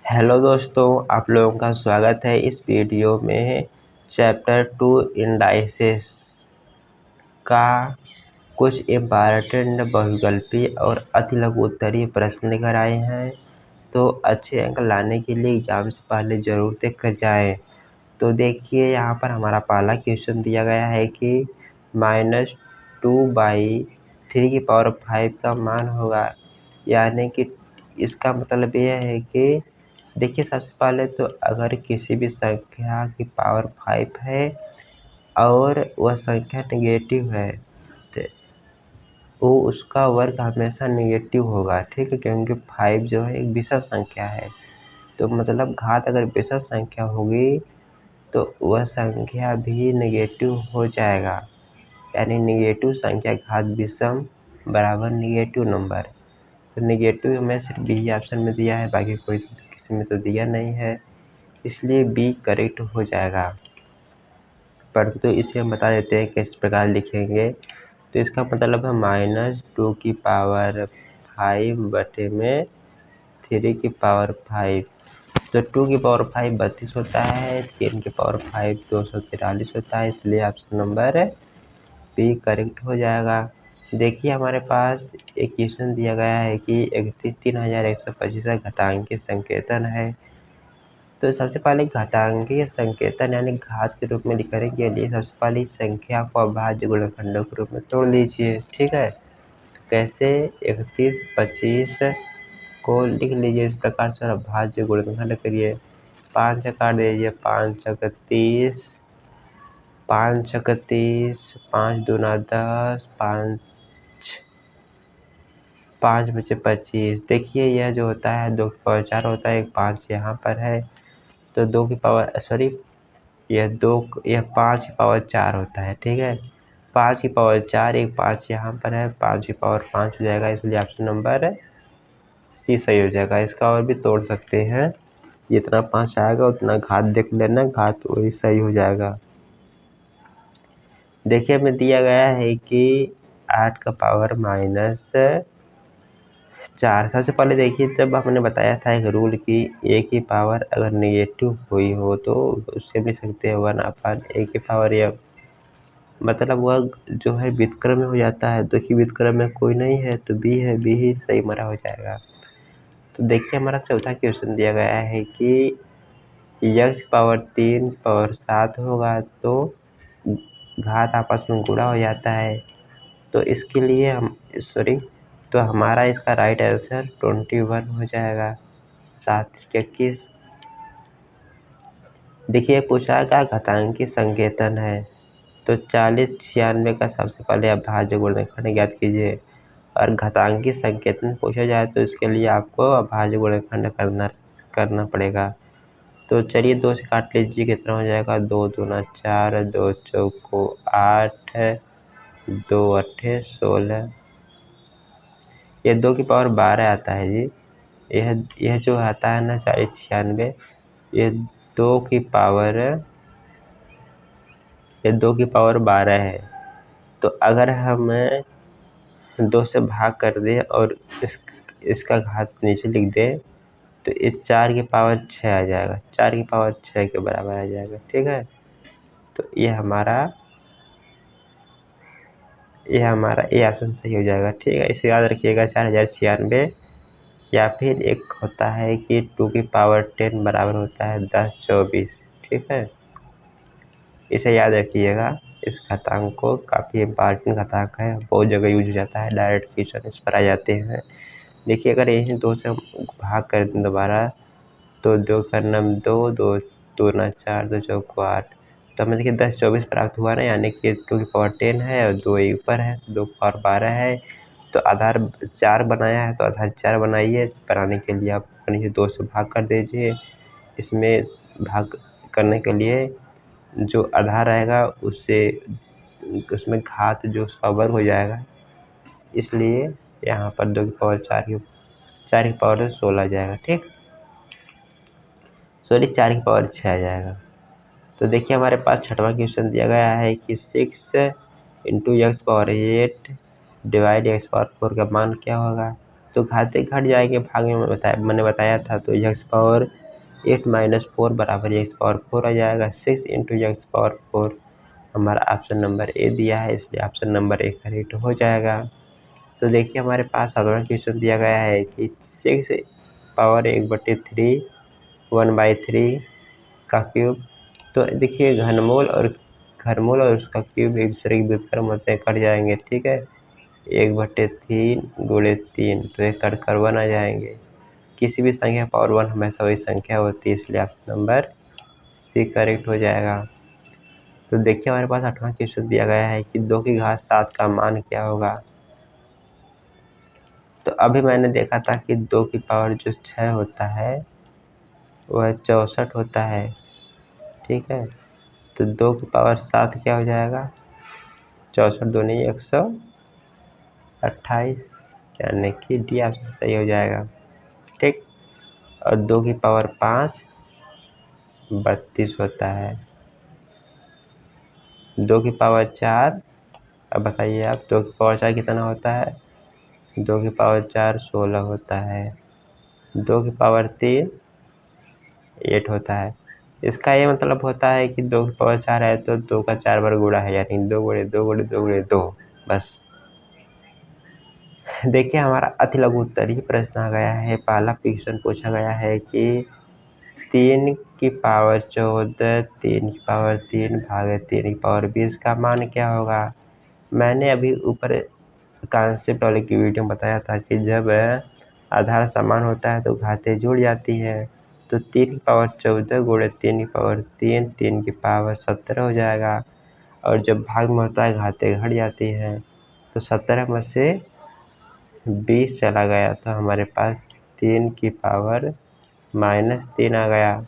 Hello दोस्तों, आप लोगों का स्वागत है इस वीडियो में। चैप्टर 2 इंडाइसेस का कुछ इम्पॉर्टेंट बहुविकल्पी और अतिलघु उत्तरीय प्रश्न लेकर आए हैं। तो अच्छे अंक लाने के लिए एग्जाम से पहले जरूर देख कर जाएँ। तो देखिए, यहाँ पर हमारा पहला क्वेश्चन दिया गया है कि -2/3 का मान होगा। यानी कि इसका मतलब यह है कि देखिए, सबसे पहले तो अगर किसी भी संख्या की पावर 5 है और वह संख्या नेगेटिव है तो वो उसका वर्ग हमेशा नेगेटिव होगा, ठीक है, क्योंकि 5 जो है एक विषम संख्या है। तो मतलब घात अगर विषम संख्या होगी तो वह संख्या भी नेगेटिव हो जाएगा। यानी नेगेटिव संख्या घात विषम बराबर नेगेटिव नंबर। तो नेगेटिव में सिर्फ बी ऑप्शन में दिया है, बाकी कोई किसी में तो दिया नहीं है, इसलिए बी करेक्ट हो जाएगा। परंतु इसे हम बता देते हैं किस प्रकार लिखेंगे। तो इसका मतलब है -2/5/3 तो 2 की पावर 5 32 होता है, 3 की पावर 5 243 होता है, इसलिए ऑप्शन नंबर बी करेक्ट हो जाएगा। देखिए, हमारे पास एक क्वेश्चन दिया गया है कि 3125 घातांकीय संकेतन है। तो सबसे पहले घातांकीय संकेतन यानी घात के रूप में लिखने के लिए सबसे पहले इस संख्या को अभाज्य गुणनखंडों के रूप में तोड़ लीजिए, ठीक है। कैसे? 3125 को लिख लीजिए इस प्रकार से, अभाज्य गुणनखंड करिए। 5 काट दीजिए, 5 छक 30, 5 छक 30, 5 दूना 10, 5 बचे 25। देखिए, यह जो होता है 2 की पावर 4 होता है, एक 5 यहाँ पर है, तो 2 की पावर यह 5 की पावर 4 होता है, ठीक है। 5 की पावर 4, एक 5 यहाँ पर है, 5 की पावर 5 हो जाएगा, इसलिए ऑप्शन नंबर सी सही हो जाएगा। इसका और भी तोड़ सकते हैं, जितना 5 आएगा उतना घात देख लेना, घात वही सही हो जाएगा। देखिए, हमें दिया गया है कि 8 का पावर -4। सबसे पहले देखिए, जब हमने बताया था एक रूल की a की पावर अगर नेगेटिव हुई हो तो उससे भी सकते हैं 1/a की पावर m, मतलब वह जो है व्युत्क्रम में हो जाता है। तो कि व्युत्क्रम में कोई नहीं है तो b है, b ही सही हमारा हो जाएगा। तो देखिए, हमारा चौथा क्वेश्चन दिया गया है कि x पावर 3 पावर 7 होगा तो घात आपस में गुणा हो जाता है। तो इसके लिए तो हमारा इसका राइट आंसर 21 हो जाएगा। 7 21। देखिए, पूछा का घातांकी संकेतन है, तो 40 96 का सबसे पहले अभाज्य गुणनखंड ज्ञात कीजिए। और घातांकी संकेतन पूछा जाए तो इसके लिए आपको अभाज्य गुणनखंड करना पड़ेगा। तो चलिए 2 से काट लीजिए, कितना हो जाएगा? 2 दूना 4, 2 चौको 8, 2 अट्ठे 16। ये 2 की पावर 12 आता है जी। यह जो आता है ना 40 96, ये 2 की पावर 12 है। तो अगर हम 2 से भाग कर दें और इसका घात नीचे लिख दें तो ये 4 की पावर 6 आ जाएगा, 4 की पावर 6 के बराबर आ जाएगा, ठीक है। तो ये हमारा ए ऑप्शन सही हो जाएगा, ठीक है। इसे याद रखिएगा, 4096। या फिर एक होता है कि 2 की पावर 10 बराबर होता है 10 24, ठीक है। इसे याद रखिएगा, इस घातांक को काफ़ी इम्पॉर्टेंट घातांक है, बहुत जगह यूज हो जाता है, डायरेक्ट क्वेश्चन इस पर आ जाते हैं। देखिए, अगर यही 2 से भाग कर दें दोबारा तो 2 का नम 2, 2 दूना 4, 2 चौको 8, तो हमें देखिए 10 24 प्राप्त हुआ ना, यानी कि 2 की पावर 10 है और 2 ऊपर है, 2 की पावर 12 है। तो आधार 4 बनाया है तो आधार 4 बनाइए। बनाने के लिए आप नीचे 2 से भाग कर दीजिए। इसमें भाग करने के लिए जो आधार रहेगा उसमें घात जो उसका वर्ग हो जाएगा, इसलिए यहाँ पर 2 की पावर 4 की पावर 16 आ जाएगा, ठीक। 4 की पावर 6 आ जाएगा। तो देखिए, हमारे पास छठवां क्वेश्चन दिया गया है कि 6 × x power 8 divide x power 4 का मान क्या होगा। तो घाते घट जाएंगे भाग में मैंने बताया था। तो एक्स पावर 8 माइनस 4 बराबर एक्स पावर 4 आ जाएगा। 6 इंटू एक्स पावर 4 हमारा ऑप्शन नंबर ए दिया है, इसलिए ऑप्शन नंबर ए करेक्ट हो जाएगा। तो देखिए हमारे पास साधारण क्वेश्चन दिया गया है कि 6 पावर 1/3 1/3 का क्यूब। तो देखिए घनमूल और उसका क्यूब एक दूसरे के व्युत्क्रम होते हैं, कट जाएंगे, ठीक है। 1/3 गुणे 3 तो ये कट कर 1 आ जाएंगे। किसी भी संख्या पावर 1 हमेशा वही संख्या होती है, इसलिए ऑप्शन नंबर सी करेक्ट हो जाएगा। तो देखिए हमारे पास 8वां क्वेश्चन दिया गया है कि 2 की घात 7 का मान क्या होगा। तो अभी मैंने देखा था कि 2 की पावर जो 6 होता है वह 64 होता है, ठीक है। तो 2 की पावर 7 क्या हो जाएगा, 64 दूनी 128, यानी कि डी ऑप्शन सही हो जाएगा, ठीक। और 2 की पावर 5 32 होता है। 2 की पावर 4, अब बताइए आप 2 की पावर 4 कितना होता है। 2 की पावर 4 16 होता है। 2 की पावर 3 8 होता है। इसका ये मतलब होता है कि 2 की पावर 4 है तो 2 का 4 बार गुणा है, यानी 2 गुणे 2 गुणे 2 गुणे 2, बस। देखिए हमारा अति लघु उत्तरीय प्रश्न आ गया है। पहला क्वेश्चन पूछा गया है कि 3 की पावर 14 3 की पावर 3 भागे 3 की पावर 20 का मान क्या होगा। मैंने अभी ऊपर कॉन्सेप्ट वाले की वीडियो में बताया था कि जब आधार समान होता है तो घातें जुड़ जाती है। तो 3 की पावर 14 गुणे 3 की पावर 3 3 की पावर 17 हो जाएगा। और जब भाग में होता है घातें घट जाती हैं। तो 17 में से 20 चला गया तो हमारे पास 3 की पावर -3 आ गया।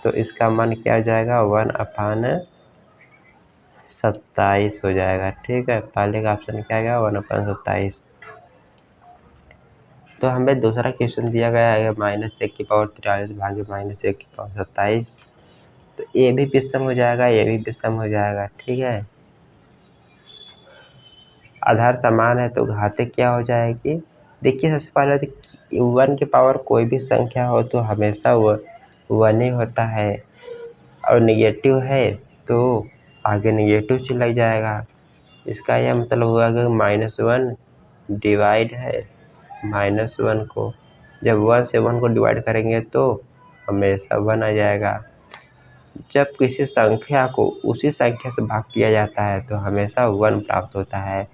तो इसका मान क्या हो जाएगा, 1/27 हो जाएगा, ठीक है। पहले का ऑप्शन क्या गया, 1/27। तो हमें दूसरा क्वेश्चन दिया गया है -1 की पावर 43 भागे -1 की पावर 27। तो ये भी विषम हो जाएगा, ये भी विषम हो जाएगा, ठीक है। आधार समान है तो घाते क्या हो जाएगी। देखिए सबसे पहले तो 1 की पावर कोई भी संख्या हो तो हमेशा वो 1 ही होता है, और निगेटिव है तो आगे निगेटिव से लग जाएगा। इसका यह मतलब हुआ कि -1 डिवाइड है -1 को, जब 1 से 1 को डिवाइड करेंगे तो हमेशा 1 आ जाएगा। जब किसी संख्या को उसी संख्या से भाग किया जाता है तो हमेशा 1 प्राप्त होता है।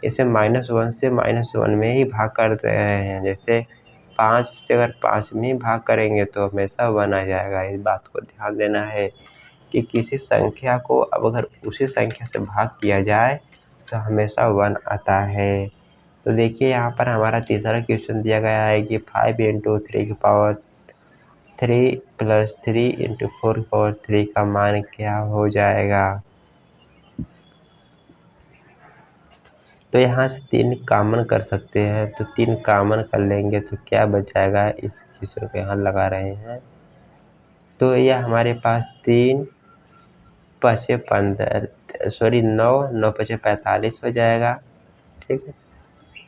इसे -1 से -1 में ही भाग कर रहे हैं। जैसे 5 से अगर 5 में ही भाग करेंगे तो हमेशा 1 आ जाएगा। इस बात को ध्यान देना है कि किसी संख्या को अब अगर उसी संख्या से भाग किया जाए तो हमेशा 1 आता है। तो देखिए यहाँ पर हमारा तीसरा क्वेश्चन दिया गया है कि 5 × 3 की पावर 3 + 3 × 4 की पावर 3 का मान क्या हो जाएगा। तो यहाँ से 3 कॉमन कर सकते हैं, तो 3 कॉमन कर लेंगे तो क्या बच जाएगा, इस क्वेश्चन को यहाँ लगा रहे हैं। तो यह हमारे पास 3 × 5 सॉरी 9 9 × 5 45 हो जाएगा, ठीक है।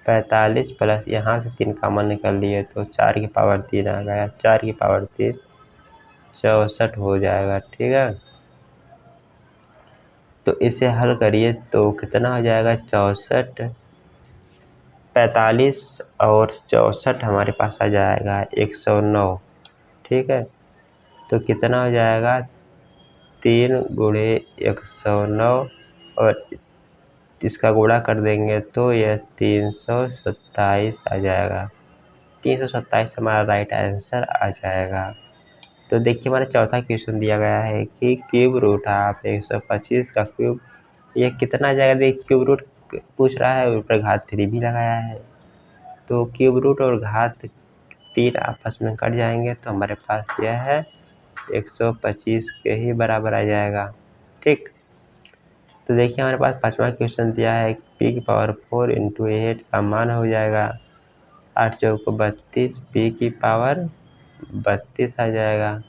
45 प्लस यहाँ से 3 कॉमन निकल लिए तो 4 की पावर 3 आ गया, 4 की पावर 3 64 हो जाएगा, ठीक है। तो इसे हल करिए तो कितना हो जाएगा, 64 45 और 64 हमारे पास आ जाएगा 109, ठीक है। तो कितना हो जाएगा, 3 गुणे 109 और इसका गुणा कर देंगे तो यह 327 आ जाएगा। 327 हमारा राइट आंसर आ जाएगा। तो देखिए हमारा चौथा क्वेश्चन दिया गया है कि क्यूब रूट ऑफ 125 का क्यूब, ये कितना आ जाएगा। देखिए क्यूब रूट पूछ रहा है, ऊपर घात 3 भी लगाया है। तो क्यूब रूट और घात 3 आपस में कट जाएंगे तो हमारे पास यह है 125 के ही बराबर आ जाएगा, ठीक। तो देखिए हमारे पास पांचवा क्वेश्चन दिया है p की पावर 4 × 8 का मान हो जाएगा 8 चौको 32, p की पावर 32 आ जाएगा।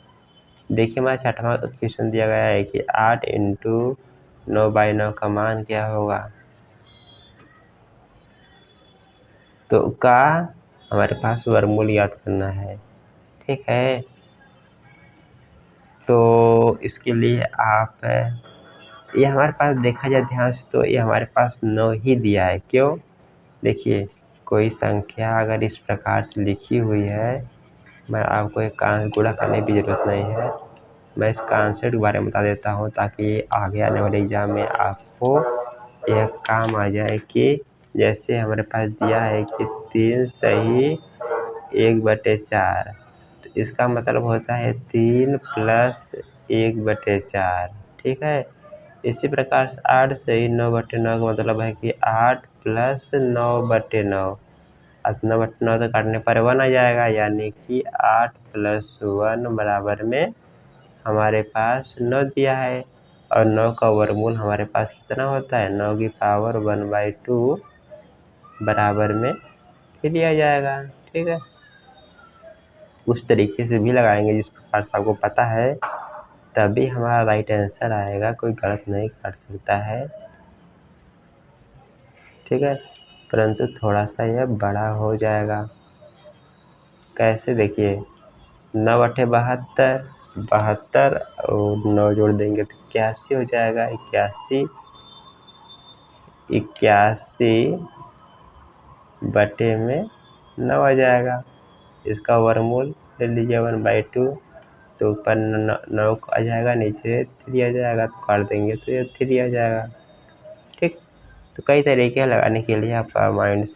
देखिए हमारा छठवां क्वेश्चन दिया गया है कि 8 × 9/9 का मान क्या होगा। तो का हमारे पास वर्गमूल याद करना है, ठीक है। तो इसके लिए आप ये हमारे पास देखा जाए ध्यान से तो ये हमारे पास 9 ही दिया है। क्यों? देखिए, कोई संख्या अगर इस प्रकार से लिखी हुई है, मैं आपको एक गुणा करने की ज़रूरत नहीं है, मैं इस कॉन्सेप्ट के बारे में बता देता हूँ ताकि आगे आने वाले एग्जाम में आपको यह काम आ जाए कि जैसे हमारे पास दिया है कि 3 सही 1/4, तो इसका मतलब होता है 3 प्लस 1/4, ठीक है। इसी प्रकार से 8 सही 9/9 का मतलब है कि 8 प्लस 9/9, अब 9/9 तो काटने पर 1 आ जाएगा, यानी कि 8 प्लस 1 बराबर में हमारे पास 9 दिया है। और 9 का वर्गमूल हमारे पास कितना होता है? 9 की पावर 1/2 बराबर में 3 आ जाएगा, ठीक है। उस तरीके से भी लगाएंगे जिस प्रकार से आपको पता है, तभी हमारा राइट आंसर आएगा, कोई गलत नहीं कर सकता है, ठीक है। परंतु थोड़ा सा यह बड़ा हो जाएगा। कैसे? देखिए, 9/72, 72 और 9 जोड़ देंगे तो 81 हो जाएगा। 81 बटे में 9 आ जाएगा। इसका वर्गमूल ले लीजिए 1/2, तो ऊपर 9 आ जाएगा, नीचे 3 आ जाएगा, तो काट देंगे तो ये 3 आ जाएगा, ठीक। तो कई तरीके लगाने के लिए आपका माइंड,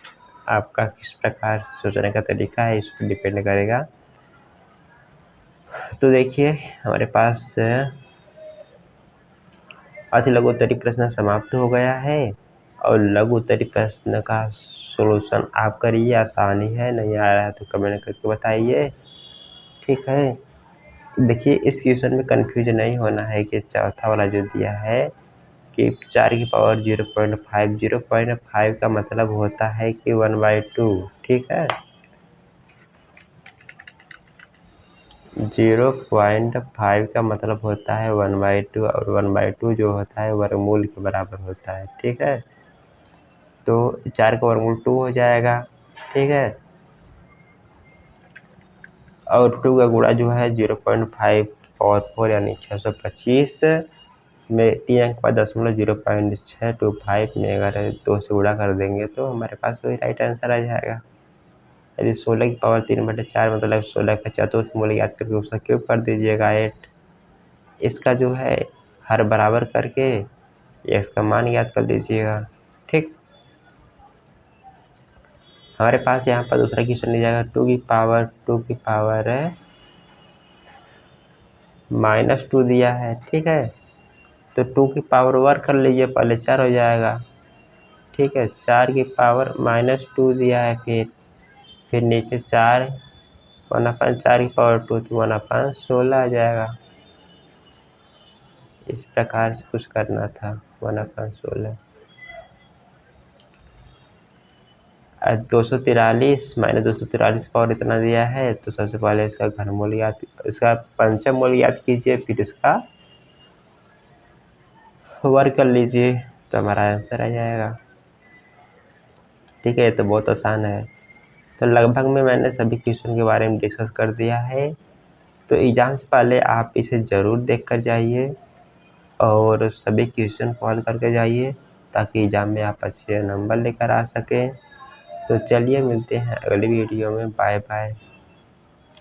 आपका किस प्रकार सोचने का तरीका है, इस पर डिपेंड करेगा। तो देखिए, हमारे पास अति लघु उत्तरीय प्रश्न समाप्त हो गया है, और लघु उत्तरीय प्रश्न का सॉल्यूशन आप करिए। आसानी है, नहीं आ रहा है तो कमेंट करके बताइए, ठीक है। देखिए, इस क्वेश्चन में कंफ्यूजन नहीं होना है कि चौथा वाला जो दिया है कि 4 की पावर 0.5, 0.5 का मतलब होता है कि 1/2, ठीक है। 0.5 का मतलब होता है 1/2, और 1/2 जो होता है वर्गमूल के बराबर होता है, ठीक है। तो 4 का वर्गमूल 2 हो जाएगा, ठीक है। और 2 का गुणा जो है 0.5 पावर 4 यानी 625 में 3 अंक का 0.625 में अगर 2 से गुणा कर देंगे तो हमारे पास वही राइट आंसर आ जाएगा। यदि 16 की पावर 3/4 मतलब 16 का चतुर्थ मूल याद करके उसका क्यूब कर दीजिएगा 8। इसका जो है हर बराबर करके इसका मान याद कर लीजिएगा, ठीक। हमारे पास यहाँ पर दूसरा क्वेश्चन दिया जाएगा 2 की पावर है -2 दिया है, ठीक है। तो 2 की पावर वर्क कर लीजिए, पहले 4 हो जाएगा, ठीक है। 4 की पावर -2 दिया है, फिर नीचे 4, 1/4 की पावर 2 तो 1/16 आ जाएगा। इस प्रकार से कुछ करना था, 1/16। 243 -243 पावर इतना दिया है, तो सबसे पहले इसका घनमूल याद, इसका पंचम मूल याद कीजिए, फिर इसका वर्ग कर लीजिए, तो हमारा आंसर आ जाएगा, ठीक है। ये तो बहुत आसान है। तो लगभग में मैंने सभी क्वेश्चन के बारे में डिस्कस कर दिया है। तो एग्जाम से पहले आप इसे ज़रूर देख कर जाइए और सभी क्वेश्चन सॉल्व करके जाइए, ताकि एग्जाम में आप अच्छे नंबर लेकर आ सकें। तो चलिए, मिलते हैं अगली वीडियो में। Bye bye.